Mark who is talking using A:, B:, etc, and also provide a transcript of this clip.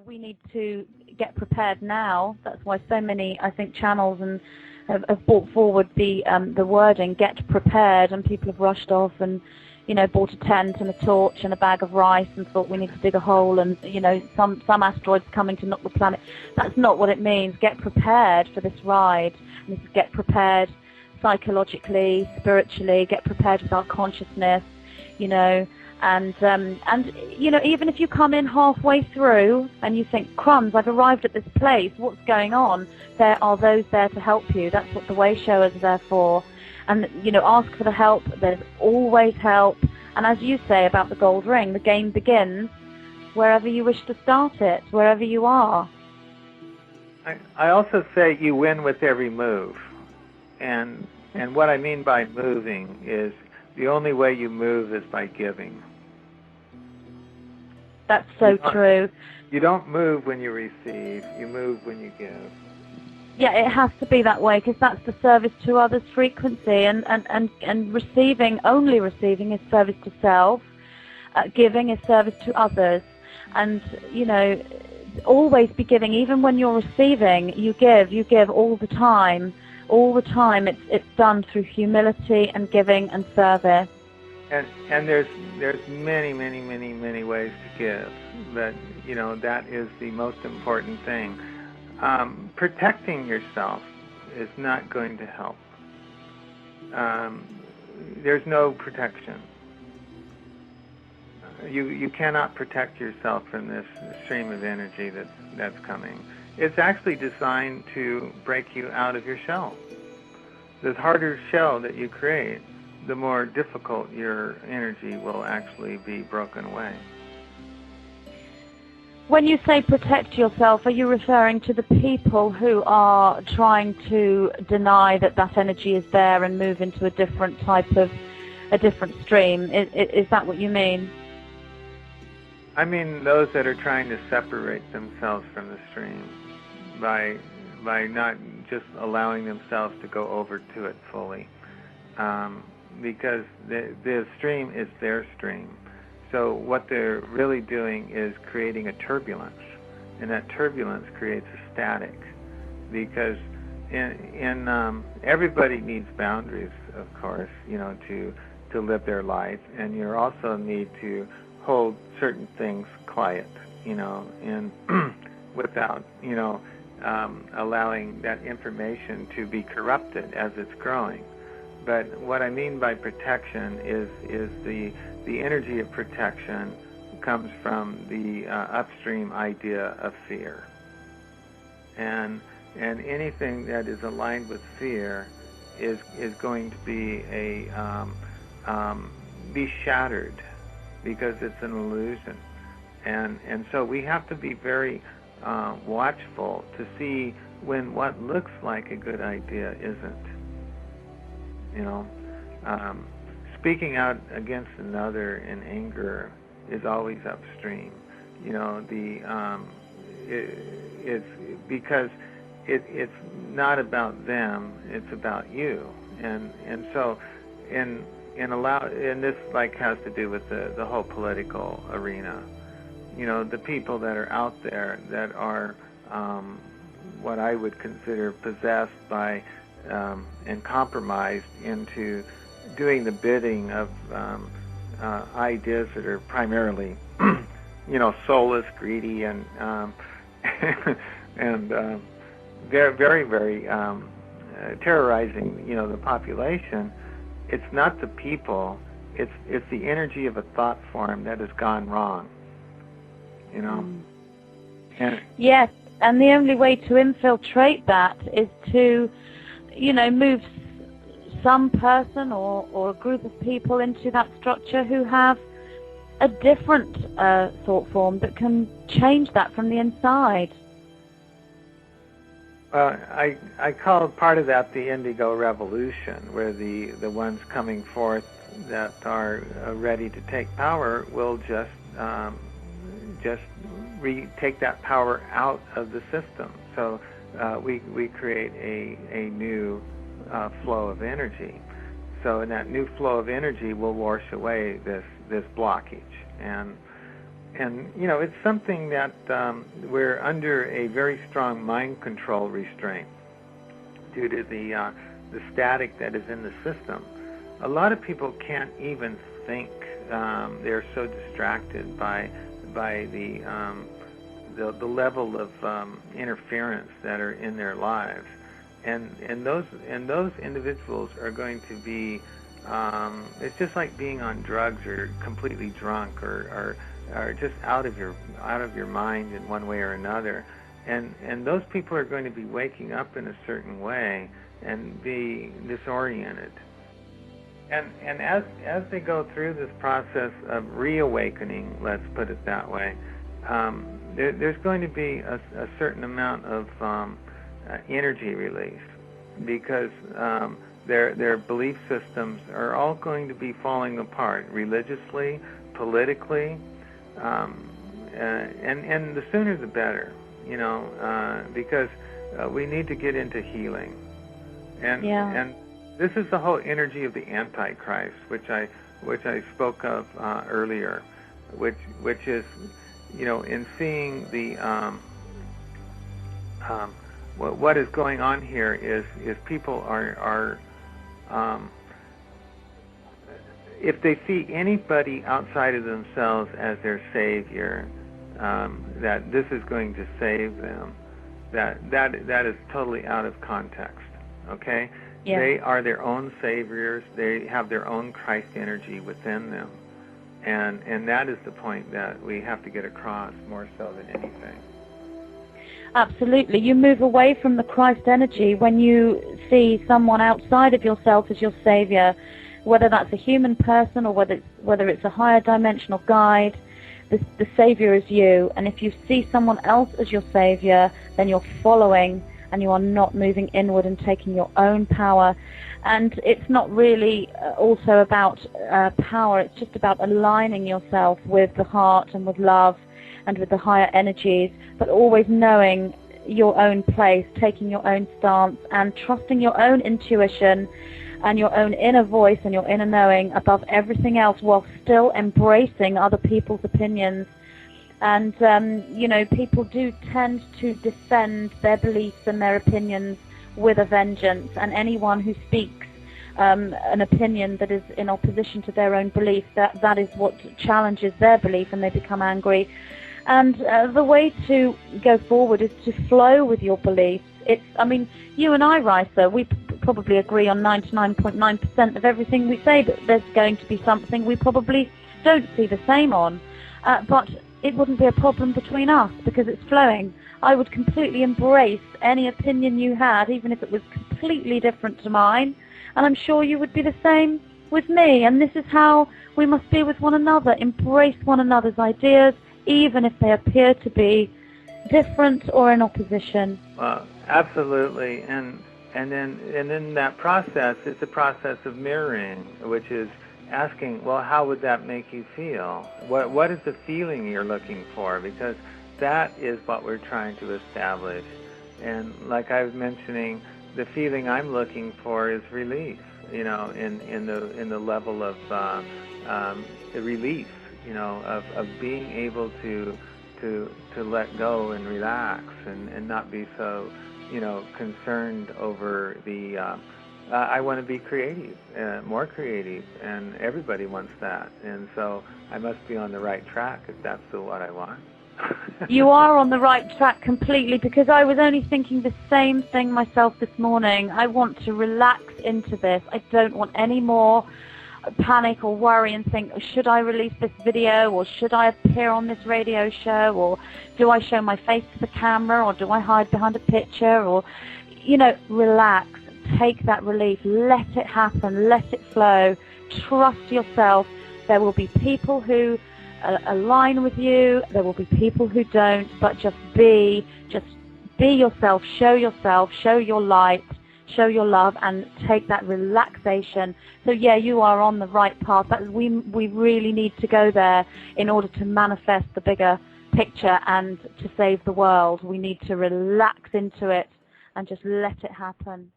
A: we need to get prepared now. That's why so many, I think, channels and have brought forward the wording "get prepared," and people have rushed off and, you know, bought a tent and a torch and a bag of rice and thought we need to dig a hole and, you know, some asteroids coming to knock the planet. That's not what it means. Get prepared for this ride. And this is get prepared psychologically, spiritually. Get prepared with our consciousness, you know. And you know, even if you come in halfway through and you think, crumbs, I've arrived at this place, what's going on? There are those there to help you. That's what the way showers are there for. And, you know, ask for the help. There's always help. And as you say about the gold ring, the game begins wherever you wish to start it, wherever you are.
B: I also say you win with every move. And what I mean by moving is the only way you move is by giving.
A: That's so true.
B: You don't move when you receive, you move when you give.
A: Yeah, it has to be that way, because that's the service to others frequency, and receiving, only receiving, is service to self. Giving is service to others. And, you know, always be giving. Even when you're receiving, you give all the time. All the time. It's done through humility and giving and service.
B: And there's many ways to give, but, you know, that is the most important thing. Protecting yourself is not going to help. There's no protection. You cannot protect yourself from this stream of energy that's coming. It's actually designed to break you out of your shell. The harder shell that you create, the more difficult your energy will actually be broken away.
A: When you say protect yourself, are you referring to the people who are trying to deny that that energy is there and move into a different stream? Is that what you mean?
B: I mean those that are trying to separate themselves from the stream by not just allowing themselves to go over to it fully. Because the stream is their stream. So what they're really doing is creating a turbulence, and that turbulence creates a static. Because everybody needs boundaries, of course, you know, to live their life, and you also need to hold certain things quiet, you know, and without, you know, allowing that information to be corrupted as it's growing. But what I mean by protection is the energy of protection comes from the upstream idea of fear. And anything that is aligned with fear is going to be be shattered, because it's an illusion. And so we have to be very watchful to see when what looks like a good idea isn't. You know, speaking out against another in anger is always upstream. You know, it's because it's not about them; it's about you. And so, and this like has to do with the whole political arena. You know, the people that are out there that are what I would consider possessed by and compromised into doing the bidding of ideas that are primarily, you know, soulless, greedy, and they're very terrorizing, you know, the population. It's not the people; it's the energy of a thought form that has gone wrong. You know. And
A: yes, and the only way to infiltrate that is to, you know, move some person or a group of people into that structure who have a different thought form that can change that from the inside.
B: I call part of that the Indigo revolution, where the ones coming forth that are ready to take power will just take that power out of the system. So we create a new flow of energy. So in that new flow of energy will wash away this blockage. you know, it's something that we're under a very strong mind control restraint due to the static that is in the system. A lot of people can't even think. They're so distracted by the level of interference that are in their lives, and those individuals are going to be. It's just like being on drugs or completely drunk or just out of your mind in one way or another, and those people are going to be waking up in a certain way and be disoriented. And as they go through this process of reawakening, let's put it that way, there's going to be a certain amount of energy release, because their belief systems are all going to be falling apart religiously, politically, and the sooner the better, you know, because we need to get into healing. And this is the whole energy of the Antichrist, which I spoke of earlier, which is, you know, in seeing the what is going on here is people are if they see anybody outside of themselves as their savior, that this is going to save them, that is totally out of context. Okay. Yeah. They are their own saviors. They have their own Christ energy within them. And that is the point that we have to get across more so than anything.
A: Absolutely. You move away from the Christ energy when you see someone outside of yourself as your savior, whether that's a human person or whether it's a higher dimensional guide. The savior is you. And if you see someone else as your savior, then you're following, and you are not moving inward and taking your own power. And it's not really also about power, it's just about aligning yourself with the heart and with love and with the higher energies, but always knowing your own place, taking your own stance, and trusting your own intuition and your own inner voice and your inner knowing above everything else, while still embracing other people's opinions. And, you know, people do tend to defend their beliefs and their opinions with a vengeance. And anyone who speaks an opinion that is in opposition to their own belief, that is what challenges their belief, and they become angry. And the way to go forward is to flow with your beliefs. I mean, you and I, Rysa, we probably agree on 99.9% of everything we say, but there's going to be something we probably don't see the same on. But it wouldn't be a problem between us because it's flowing. I would completely embrace any opinion you had, even if it was completely different to mine, and I'm sure you would be the same with me. And this is how we must be with one another. Embrace one another's ideas, even if they appear to be different or in opposition.
B: Well, absolutely. And then that process is a process of mirroring, which is asking, well, how would that make you feel? What is the feeling you're looking for? Because that is what we're trying to establish. And like I was mentioning, the feeling I'm looking for is relief, you know, in the level of the relief, you know, of being able to let go and relax and not be so, you know, concerned over the I want to be creative, more creative, and everybody wants that. And so I must be on the right track if that's what I want.
A: You are on the right track completely, because I was only thinking the same thing myself this morning. I want to relax into this. I don't want any more panic or worry and think, should I release this video, or should I appear on this radio show, or do I show my face to the camera, or do I hide behind a picture, or, you know, relax. Take that relief, let it happen, let it flow, trust yourself. There will be people who align with you, there will be people who don't, but just be yourself, show your light, show your love, and take that relaxation. So yeah, you are on the right path. We really need to go there in order to manifest the bigger picture and to save the world. We need to relax into it and just let it happen.